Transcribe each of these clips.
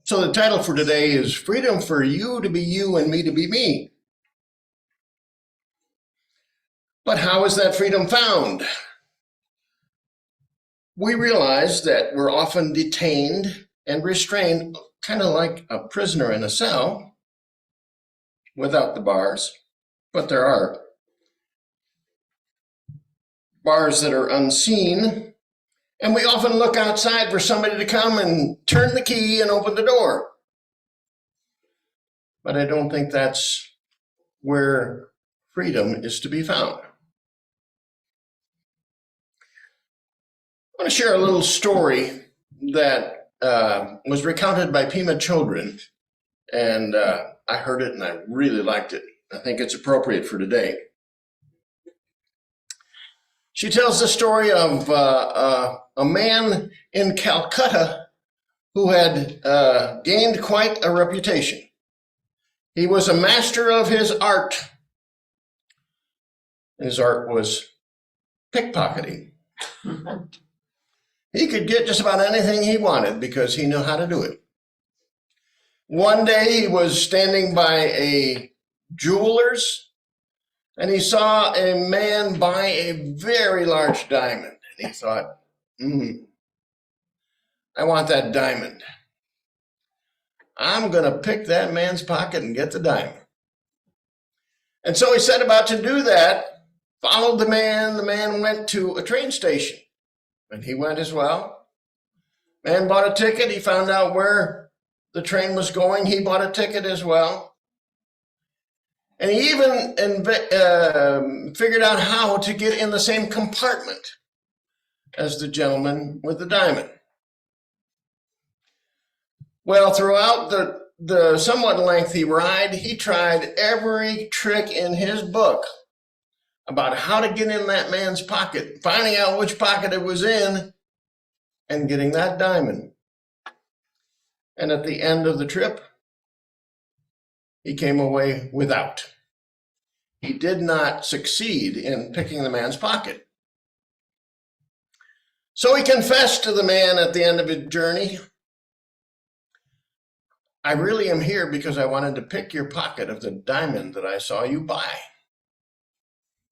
So the title for today is Freedom for You to be You and Me to be Me. But how is that freedom found? We realize that we're often detained and restrained, kind of like a prisoner in a cell without the bars, but there are bars that are unseen, and we often look outside for somebody to come and turn the key and open the door. But I don't think that's where freedom is to be found. I want to share a little story that was recounted by Pima Children, and I heard it and I really liked it. I think it's appropriate for today. She tells the story of a man in Calcutta who had gained quite a reputation. He was a master of his art. His art was pickpocketing. He could get just about anything he wanted because he knew how to do it. One day he was standing by a jeweler's and he saw a man buy a very large diamond. And he thought, I want that diamond. I'm going to pick that man's pocket and get the diamond. And so he set about to do that, followed the man. The man went to a train station, and he went as well. Man bought a ticket. He found out where the train was going. He bought a ticket as well. And he even figured out how to get in the same compartment as the gentleman with the diamond. Well, throughout the somewhat lengthy ride, he tried every trick in his book about how to get in that man's pocket, finding out which pocket it was in, and getting that diamond. And at the end of the trip, he came away without. He did not succeed in picking the man's pocket. So he confessed to the man at the end of his journey, I really am here because I wanted to pick your pocket of the diamond that I saw you buy,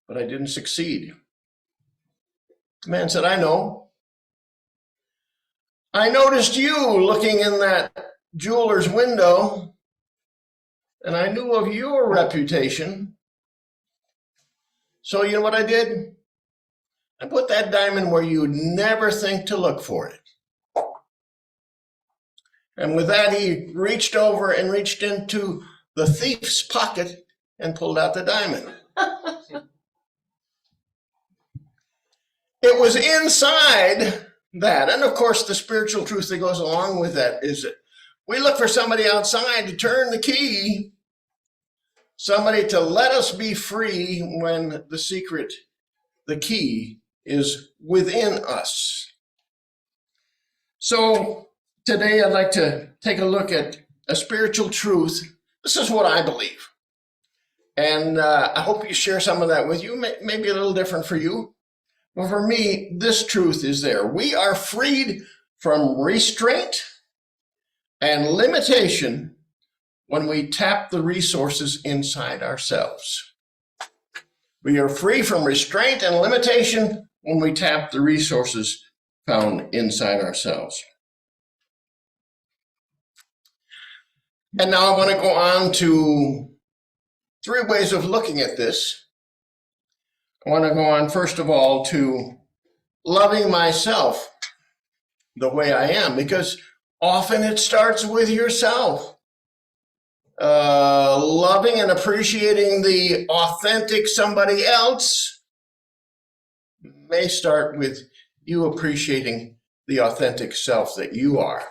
but I didn't succeed. The man said, I know. I noticed you looking in that jeweler's window, and I knew of your reputation. So you know what I did? I put that diamond where you'd never think to look for it. And with that, he reached over and reached into the thief's pocket and pulled out the diamond. It was inside that. And of course, the spiritual truth that goes along with that is that we look for somebody outside to turn the key, somebody to let us be free when the secret, the key, is within us. So today I'd like to take a look at a spiritual truth. This is what I believe. And I hope you share some of that with you. Maybe a little different for you. But for me, this truth is there. We are freed from restraint and limitation when we tap the resources inside ourselves. We are free from restraint and limitation when we tap the resources found inside ourselves. And now I want to go on to 3 ways of looking at this. I want to go on, first of all, to loving myself the way I am, because often it starts with yourself. Loving and appreciating the authentic somebody else may start with you appreciating the authentic self that you are.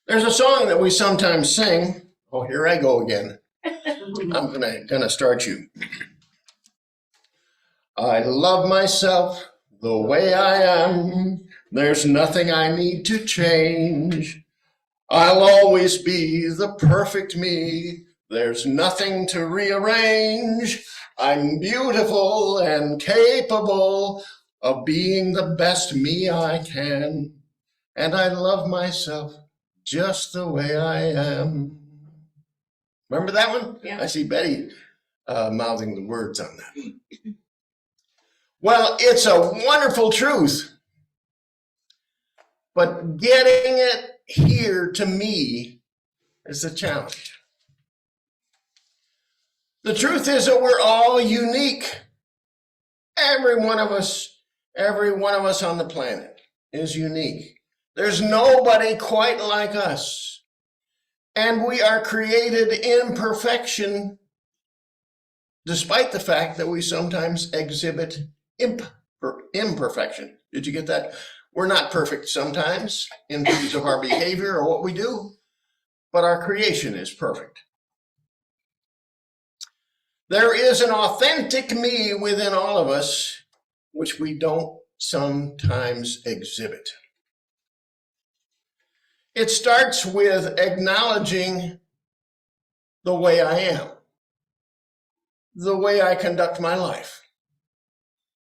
There's a song that we sometimes sing. Oh, here I go again. I'm gonna start you. I love myself the way I am. There's nothing I need to change. I'll always be the perfect me. There's nothing to rearrange. I'm beautiful and capable of being the best me I can. And I love myself just the way I am. Remember that one? Yeah. I see Betty mouthing the words on that. Well, it's a wonderful truth, but getting it here to me is the challenge. The truth is that we're all unique. Every one of us on the planet is unique. There's nobody quite like us. And we are created in perfection, despite the fact that we sometimes exhibit imperfection. Did you get that? We're not perfect sometimes in terms of our behavior or what we do, but our creation is perfect. There is an authentic me within all of us, which we don't sometimes exhibit. It starts with acknowledging the way I am, the way I conduct my life.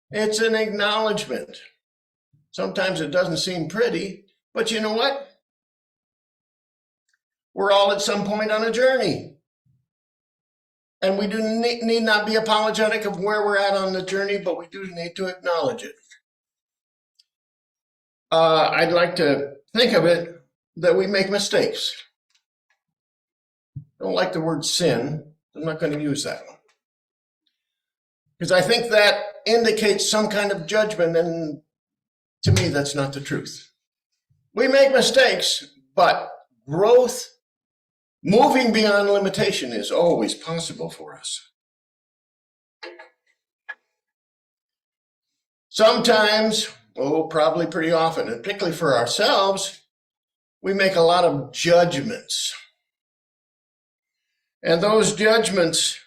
It's an acknowledgement. Sometimes it doesn't seem pretty, but you know what? We're all at some point on a journey. And we do need not be apologetic of where we're at on the journey, but we do need to acknowledge it. I'd like to think of it that we make mistakes. I don't like the word sin. I'm not going to use that one. Because I think that indicates some kind of judgment, and to me, that's not the truth. We make mistakes, but growth, moving beyond limitation, is always possible for us. Sometimes, probably pretty often, and particularly for ourselves, we make a lot of judgments. And those judgments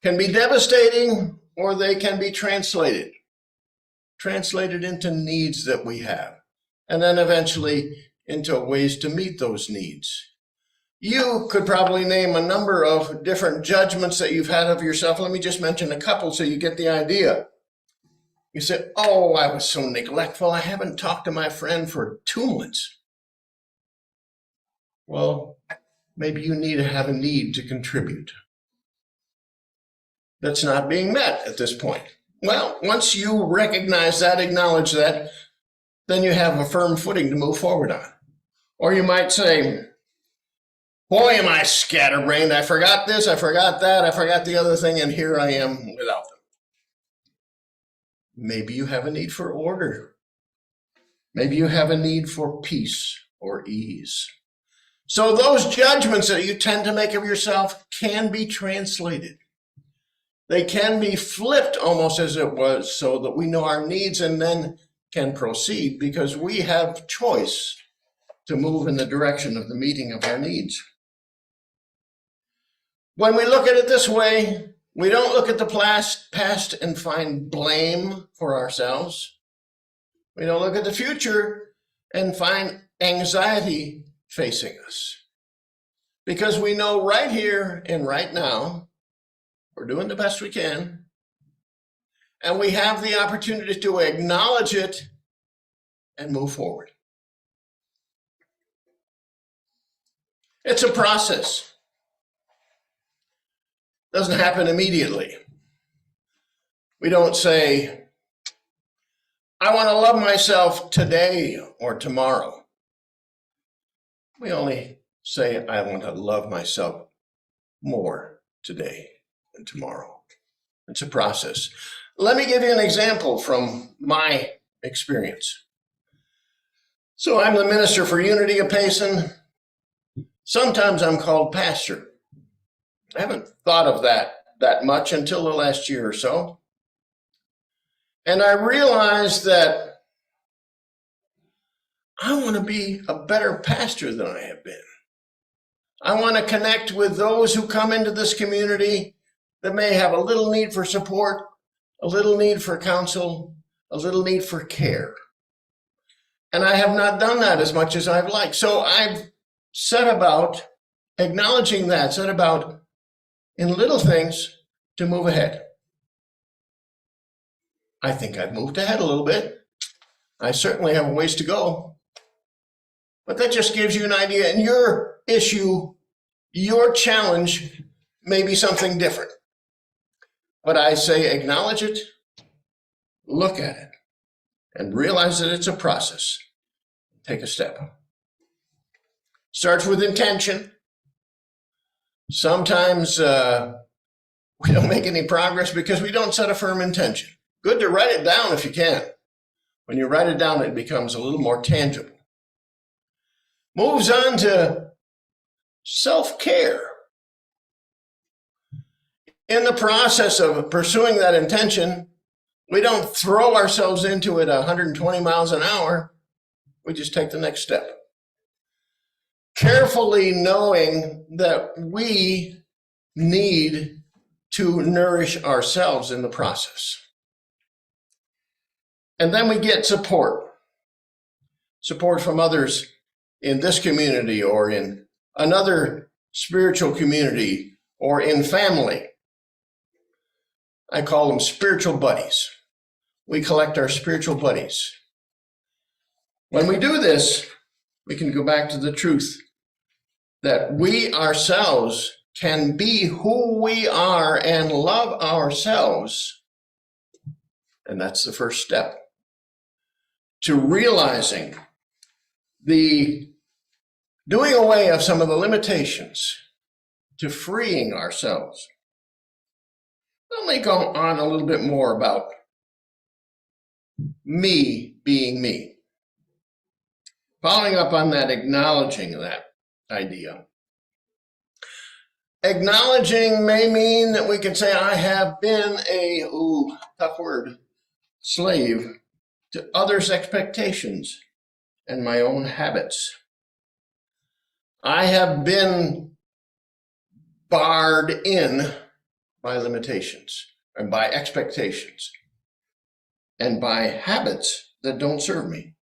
can be devastating, or they can be translated into needs that we have, and then eventually into ways to meet those needs. You could probably name a number of different judgments that you've had of yourself. Let me just mention a couple so you get the idea. You said, oh, I was so neglectful. I haven't talked to my friend for 2 months. Well, maybe you need to have a need to contribute that's not being met at this point. Well, once you recognize that, acknowledge that, then you have a firm footing to move forward on. Or you might say, boy, am I scatterbrained. I forgot this, I forgot that, I forgot the other thing, and here I am without them. Maybe you have a need for order. Maybe you have a need for peace or ease. So those judgments that you tend to make of yourself can be translated. They can be flipped almost as it was, so that we know our needs and then can proceed, because we have choice to move in the direction of the meeting of our needs. When we look at it this way, we don't look at the past and find blame for ourselves. We don't look at the future and find anxiety facing us. Because we know right here and right now, we're doing the best we can, and we have the opportunity to acknowledge it and move forward. It's a process. It doesn't happen immediately. We don't say, I want to love myself today or tomorrow. We only say, I want to love myself more today and tomorrow. It's a process. Let me give you an example from my experience. So I'm the minister for Unity of Payson. Sometimes I'm called pastor. I haven't thought of that much until the last year or so. And I realized that I want to be a better pastor than I have been. I want to connect with those who come into this community that may have a little need for support, a little need for counsel, a little need for care. And I have not done that as much as I've liked. So I've set about acknowledging that, set about in little things to move ahead. I think I've moved ahead a little bit. I certainly have a ways to go. But that just gives you an idea. And your issue, your challenge may be something different. But I say acknowledge it, look at it, and realize that it's a process. Take a step. Starts with intention. Sometimes we don't make any progress because we don't set a firm intention. Good to write it down if you can. When you write it down, it becomes a little more tangible. Moves on to self-care. In the process of pursuing that intention, we don't throw ourselves into it 120 miles an hour. We just take the next step. Carefully knowing that we need to nourish ourselves in the process. And then we get support. Support from others in this community or in another spiritual community or in family. I call them spiritual buddies. We collect our spiritual buddies. When we do this, we can go back to the truth that we ourselves can be who we are and love ourselves. And that's the first step to realizing the doing away of some of the limitations, to freeing ourselves. Let me go on a little bit more about me being me. Following up on that, acknowledging that idea. Acknowledging may mean that we can say, I have been a, tough word, slave to others' expectations and my own habits. I have been barred in by limitations and by expectations and by habits that don't serve me.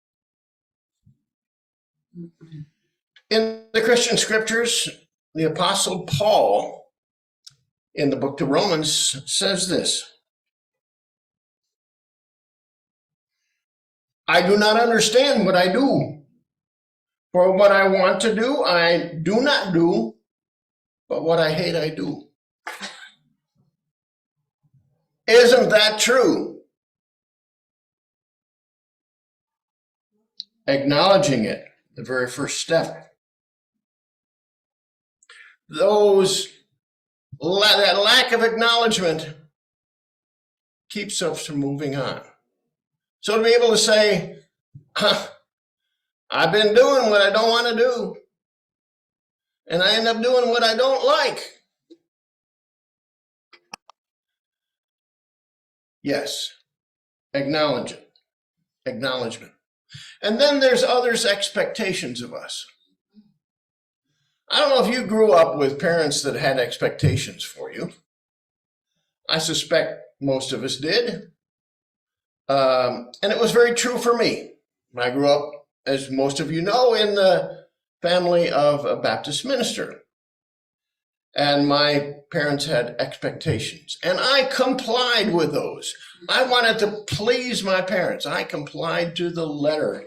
In the Christian scriptures, the Apostle Paul, in the book to Romans, says this: I do not understand what I do. For what I want to do, I do not do, but what I hate, I do. Isn't that true? Acknowledging it, the very first step. That lack of acknowledgement keeps us from moving on. So to be able to say, I've been doing what I don't want to do, and I end up doing what I don't like. Yes, acknowledge it. Acknowledgement. And then there's others' expectations of us. I don't know if you grew up with parents that had expectations for you. I suspect most of us did. And it was very true for me. I grew up, as most of you know, in the family of a Baptist minister. And my parents had expectations. And I complied with those. I wanted to please my parents. I complied to the letter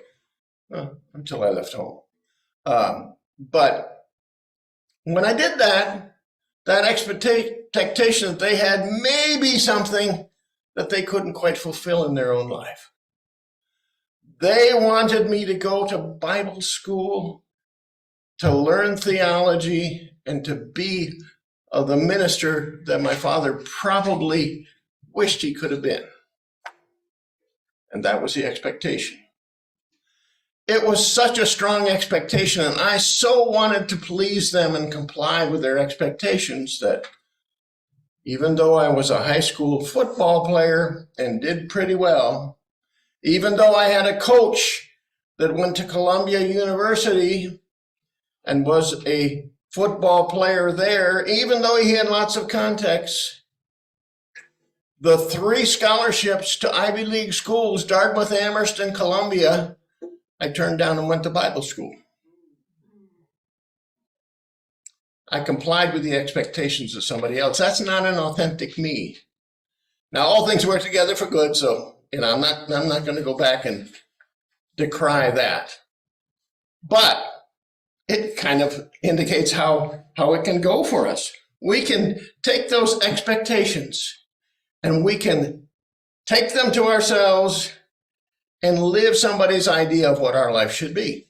until I left home. But when I did that, that expectation that they had may be something that they couldn't quite fulfill in their own life. They wanted me to go to Bible school, to learn theology, and to be the minister that my father probably wished he could have been. And that was the expectation. It was such a strong expectation, and I so wanted to please them and comply with their expectations that even though I was a high school football player and did pretty well, even though I had a coach that went to Columbia University and was a football player there, even though he had lots of contacts, the 3 scholarships to Ivy League schools, Dartmouth, Amherst, and Columbia, I turned down and went to Bible school. I complied with the expectations of somebody else. That's not an authentic me. Now, all things work together for good, so I'm not going to go back and decry that. But it kind of indicates how it can go for us. We can take those expectations and we can take them to ourselves and live somebody's idea of what our life should be.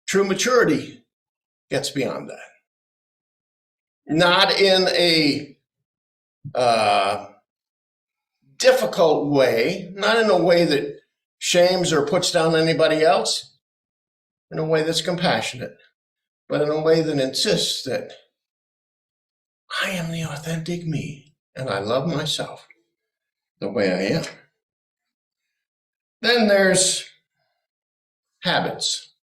True maturity gets beyond that. Not in a difficult way, not in a way that shames or puts down anybody else, in a way that's compassionate, but in a way that insists that I am the authentic me and I love myself the way I am. Then there's habits.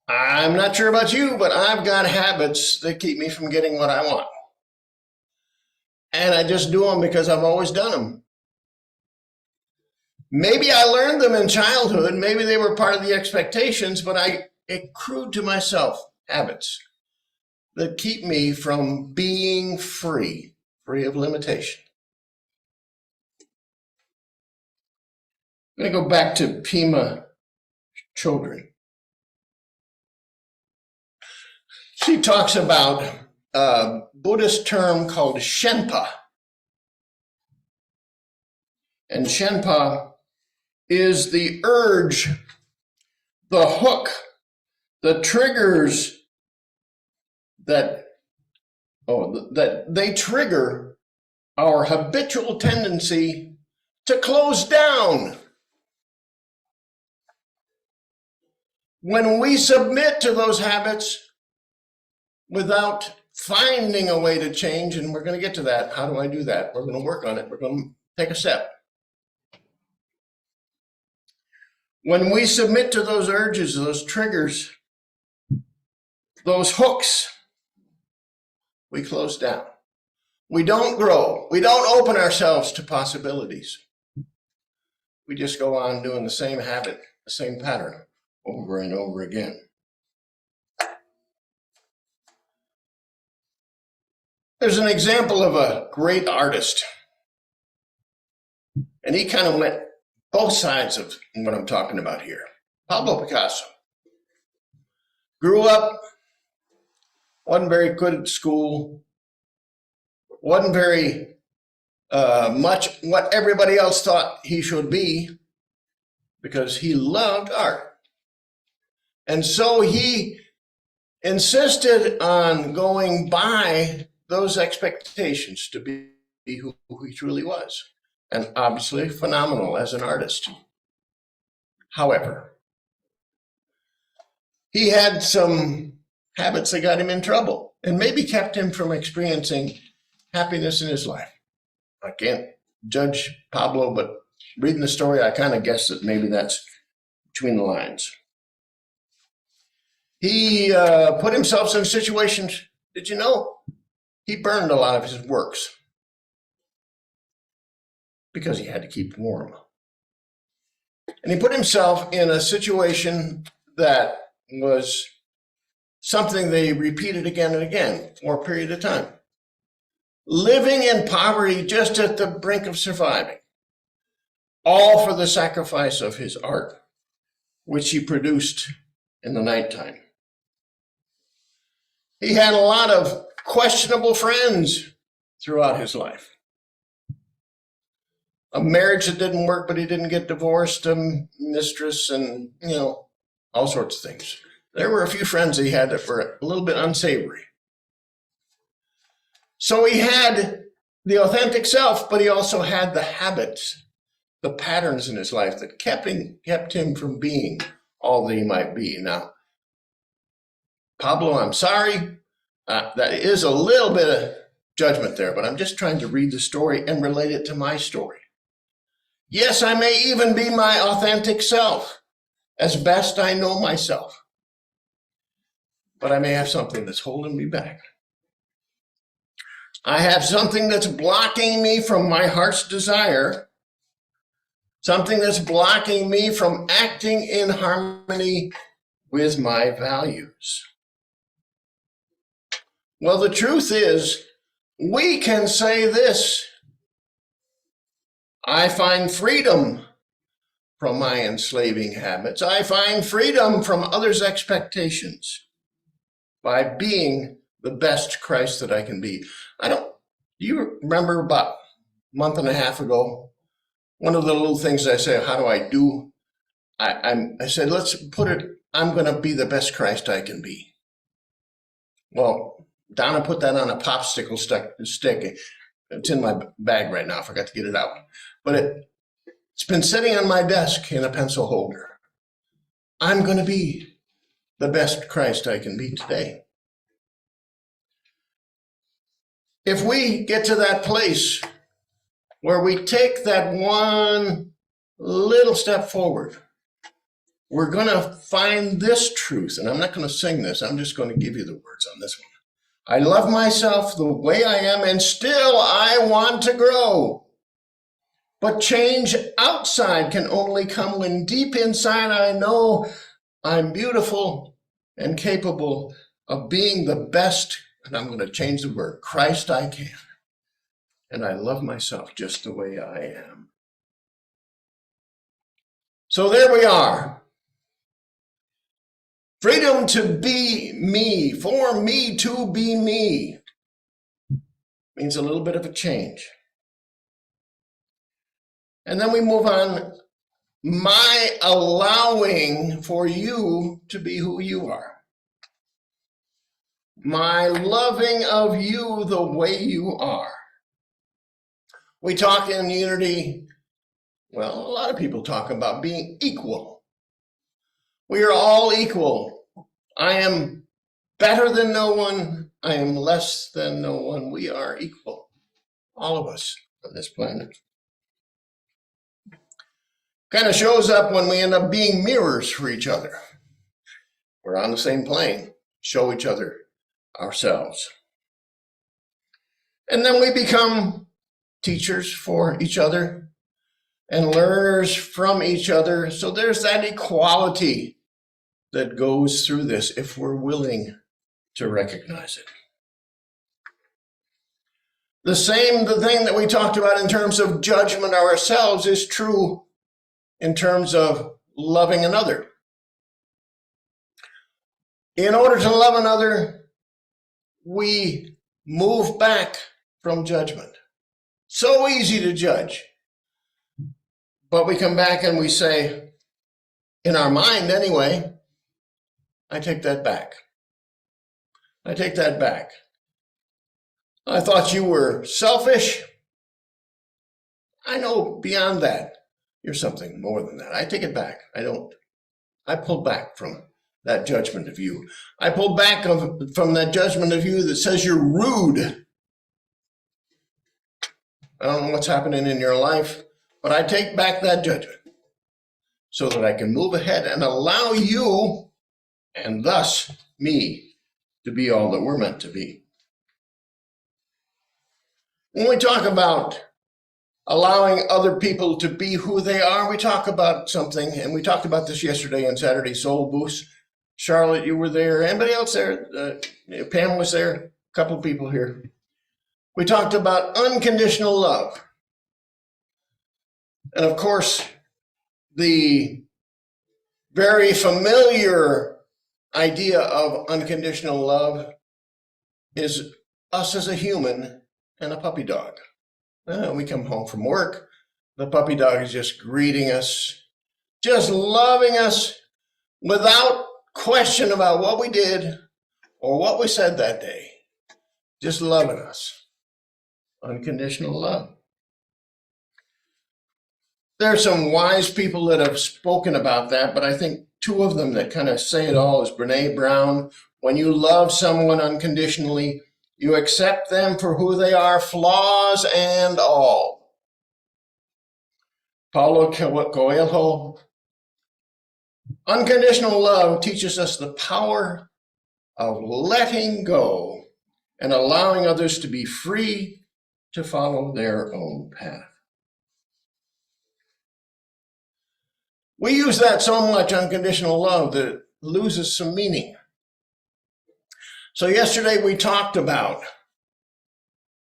I'm not sure about you, but I've got habits that keep me from getting what I want. And I just do them because I've always done them. Maybe I learned them in childhood. Maybe they were part of the expectations, but I accrued to myself habits that keep me from being free of limitation. I'm going to go back to Pema Chodron. She talks about a Buddhist term called Shenpa. And Shenpa is the urge, the hook, the triggers that they trigger our habitual tendency to close down. When we submit to those habits without finding a way to change, and we're going to get to that. How do I do that? We're going to work on it. We're going to take a step. When we submit to those urges, those triggers, those hooks, we close down. We don't grow. We don't open ourselves to possibilities. We just go on doing the same habit, the same pattern over and over again. There's an example of a great artist, and he kind of went both sides of what I'm talking about here. Pablo Picasso grew up, wasn't very good at school, wasn't very much what everybody else thought he should be, because he loved art. And so he insisted on going by those expectations to be who he truly was, and obviously phenomenal as an artist. However, he had some habits that got him in trouble and maybe kept him from experiencing happiness in his life. I can't judge Pablo, but reading the story, I kind of guess that maybe that's between the lines. He put himself in situations, did you know, he burned a lot of his works because he had to keep warm. And he put himself in a situation that was something they repeated again and again for a period of time. Living in poverty, just at the brink of surviving, all for the sacrifice of his art, which he produced in the nighttime. He had a lot of questionable friends throughout his life. A marriage that didn't work, but he didn't get divorced, a mistress, and, all sorts of things. There were a few friends he had that were a little bit unsavory. So he had the authentic self, but he also had the habits, the patterns in his life that kept him from being all that he might be. Now, Pablo, I'm sorry. That is a little bit of judgment there, but I'm just trying to read the story and relate it to my story. Yes, I may even be my authentic self, as best I know myself, but I may have something that's holding me back. I have something that's blocking me from my heart's desire, something that's blocking me from acting in harmony with my values. Well, the truth is, we can say this: I find freedom from my enslaving habits. I find freedom from others' expectations by being the best Christ that I can be. Do you remember about a month and a half ago, one of the little things I say, how do I do? I said, let's put it, I'm going to be the best Christ I can be. Well, Donna put that on a popsicle stick. It's in my bag right now. I forgot to get it out. But it's been sitting on my desk in a pencil holder. I'm going to be the best Christ I can be today. If we get to that place where we take that one little step forward, we're going to find this truth. And I'm not going to sing this. I'm just going to give you the words on this one. I love myself the way I am, and still I want to grow. But change outside can only come when deep inside I know I'm beautiful and capable of being the best, and I'm going to change the word, Christ I can. And I love myself just the way I am. So there we are. Freedom to be me, for me to be me, means a little bit of a change. And then we move on. My allowing for you to be who you are. My loving of you the way you are. We talk in unity, well, a lot of people talk about being equal. We are all equal. I am better than no one. I am less than no one. We are equal. All of us on this planet. Kind of shows up when we end up being mirrors for each other. We're on the same plane. Show each other ourselves. And then we become teachers for each other and learners from each other. So there's that equality that goes through this if we're willing to recognize it. The thing that we talked about in terms of judgment ourselves is true in terms of loving another. In order to love another, we move back from judgment. So easy to judge. But we come back and we say, in our mind anyway, I take that back. I take that back. I thought you were selfish. I know beyond that, you're something more than that. I take it back. I don't. I pull back from that judgment of you. I pull back from that judgment of you that says you're rude. I don't know what's happening in your life, but I take back that judgment so that I can move ahead and allow you, and thus me, to be all that we're meant to be. When we talk about allowing other people to be who they are, we talk about something, and we talked about this yesterday on Saturday Soul Boost. Charlotte, you were there. Anybody else there? Pam was there. A couple of people here. We talked about unconditional love. And of course, the very familiar idea of unconditional love is us as a human and a puppy dog. We come home from work. The puppy dog is just greeting us, just loving us without question about what we did or what we said that day. Just loving us. Unconditional love. There are some wise people that have spoken about that, but I think two of them that kind of say it all is Brene Brown. When you love someone unconditionally, you accept them for who they are, flaws and all. Paulo Coelho. Unconditional love teaches us the power of letting go and allowing others to be free to follow their own path. We use that so much, unconditional love, that it loses some meaning. So yesterday we talked about,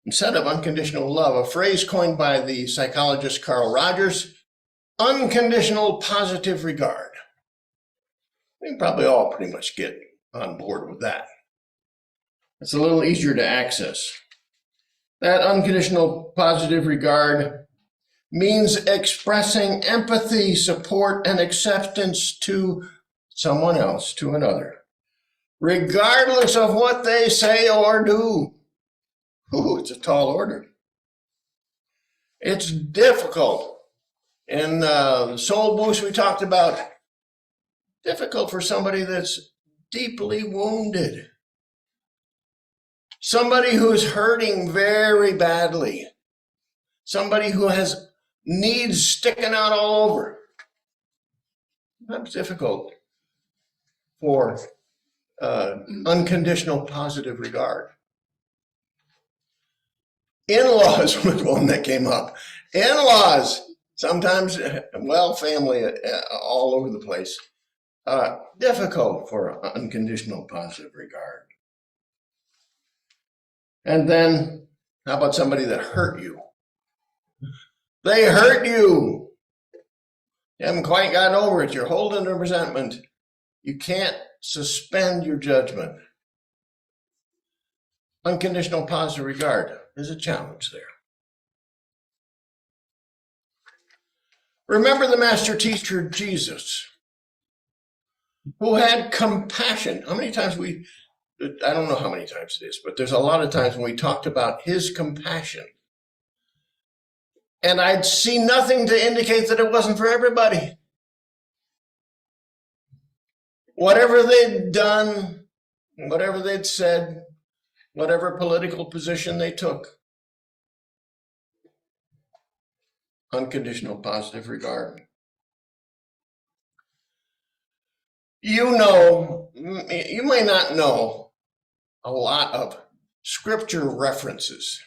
instead of unconditional love, a phrase coined by the psychologist Carl Rogers, unconditional positive regard. We can probably all pretty much get on board with that. It's a little easier to access. That unconditional positive regard means expressing empathy, support, and acceptance to someone else, to another, regardless of what they say or do. Ooh, it's a tall order. It's difficult. In the soul boost we talked about, difficult for somebody that's deeply wounded. Somebody who's hurting very badly. Somebody who has needs sticking out all over. That's difficult for unconditional positive regard. In-laws was one that came up. In-laws, sometimes, well, family all over the place. Difficult for unconditional positive regard. And then, how about somebody that hurt you? They hurt you. You haven't quite gotten over it. You're holding a resentment. You can't suspend your judgment. Unconditional positive regard is a challenge there. Remember the master teacher, Jesus, who had compassion. How many times I don't know how many times it is, but there's a lot of times when we talked about his compassion. And I'd see nothing to indicate that it wasn't for everybody. Whatever they'd done, whatever they'd said, whatever political position they took, unconditional positive regard. You may not know a lot of scripture references,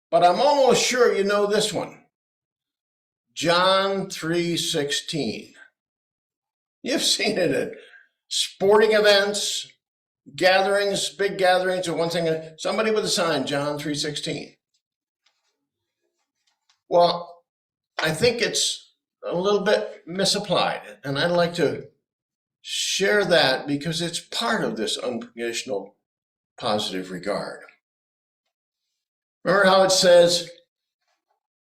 but I'm almost sure you know this one. John 3:16. You've seen it at sporting events, gatherings, big gatherings, or one thing, somebody with a sign, John 3:16. Well, I think it's a little bit misapplied, and I'd like to share that because it's part of this unconditional positive regard. Remember how it says,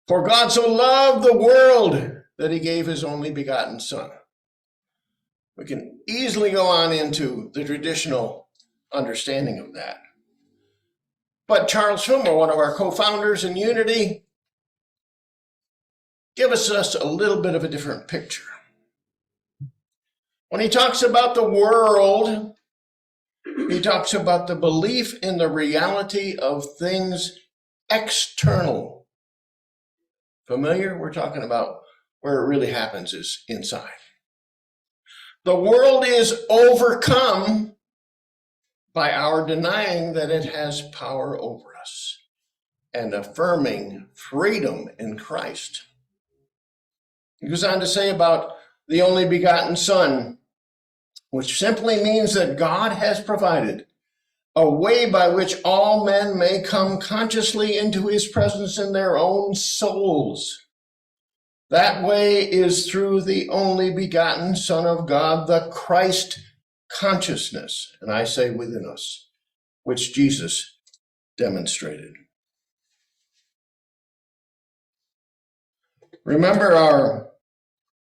"For God so loved the world that he gave his only begotten Son." We can easily go on into the traditional understanding of that. But Charles Fillmore, one of our co-founders in Unity, gives us a little bit of a different picture. When he talks about the world, he talks about the belief in the reality of things external. Familiar? We're talking about where it really happens is inside. The world is overcome by our denying that it has power over us and affirming freedom in Christ. He goes on to say about the only begotten Son, which simply means that God has provided a way by which all men may come consciously into his presence in their own souls. That way is through the only begotten Son of God, the Christ consciousness, and I say within us, which Jesus demonstrated. Remember our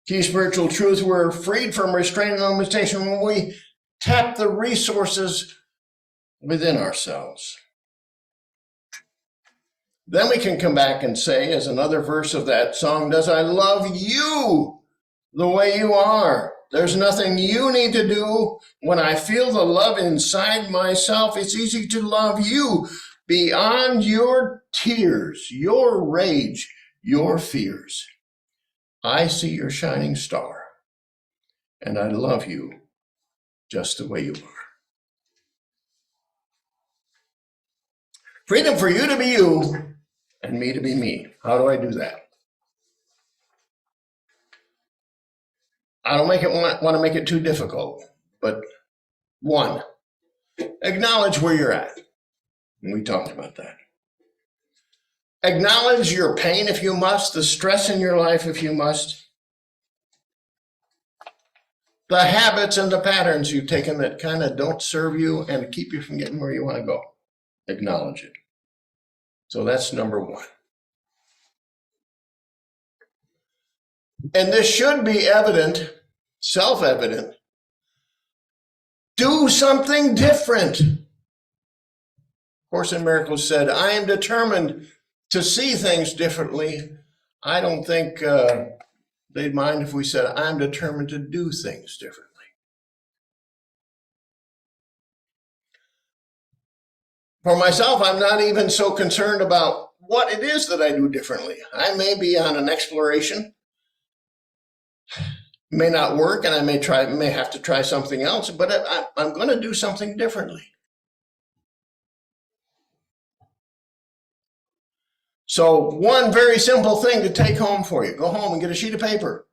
key spiritual truth, we're freed from restraint and limitation when we tap the resources within ourselves. Then we can come back and say, as another verse of that song does, I love you the way you are. There's nothing you need to do. When I feel the love inside myself, it's easy to love you beyond your tears, your rage, your fears. I see your shining star, and I love you just the way you are. Freedom for you to be you and me to be me. How do I do that? I don't want to make it too difficult, but one, acknowledge where you're at. And we talked about that. Acknowledge your pain if you must, the stress in your life if you must. the habits and the patterns you've taken that kind of don't serve you and keep you from getting where you want to go. Acknowledge it. So that's number one. And this should be evident, self-evident. Do something different. Course in Miracles said, I am determined to see things differently. I don't think they'd mind if we said, I'm determined to do things differently. For myself, I'm not even so concerned about what it is that I do differently. I may be on an exploration, may not work, and I may have to try something else, but I'm going to do something differently. So one very simple thing to take home for you. Go home and get a sheet of paper.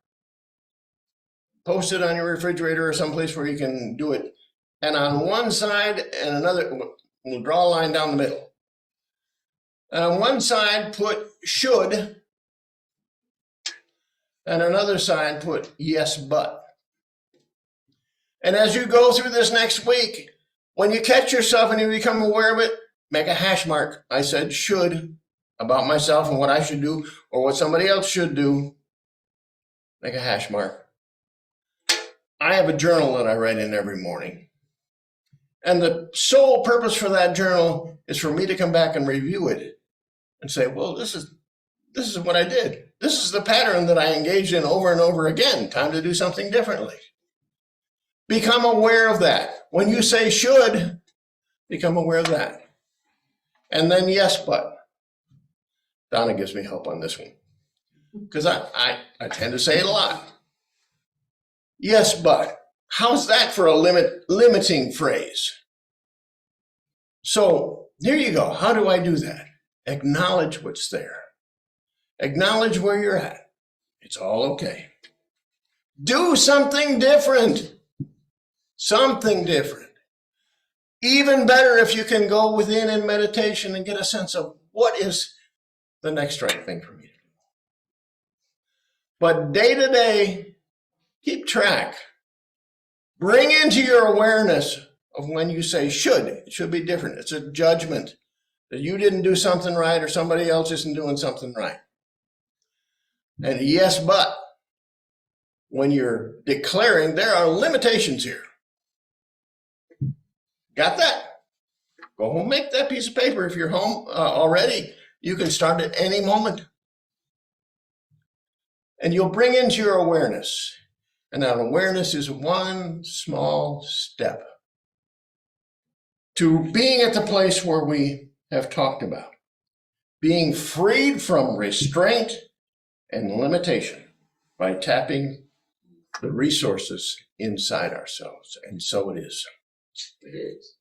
Post it on your refrigerator or someplace where you can do it. And on one side and another, we'll draw a line down the middle. And on one side, put should. And another side, put yes, but. And as you go through this next week, when you catch yourself and you become aware of it, make a hash mark. I said should about myself and what I should do or what somebody else should do. Make a hash mark. I have a journal that I write in every morning. And the sole purpose for that journal is for me to come back and review it and say, well, this is what I did. This is the pattern that I engaged in over and over again. Time to do something differently. Become aware of that. When you say should, become aware of that. And then yes, but. Donna gives me help on this one. Because I tend to say it a lot. Yes, but. How's that for a limiting phrase? So here you go. How do I do that? Acknowledge what's there. Acknowledge where you're at. It's all okay. Do something different. Something different. Even better if you can go within in meditation and get a sense of what is the next right thing for me to do. But day to day, keep track. Bring into your awareness of when you say should. It should be different. It's a judgment that you didn't do something right or somebody else isn't doing something right. And yes, but when you're declaring, there are limitations here. Got that? Go home, make that piece of paper. If you're home already, you can start at any moment. And you'll bring into your awareness. And that awareness is one small step to being at the place where we have talked about. Being freed from restraint and limitation by tapping the resources inside ourselves. And so it is. It is.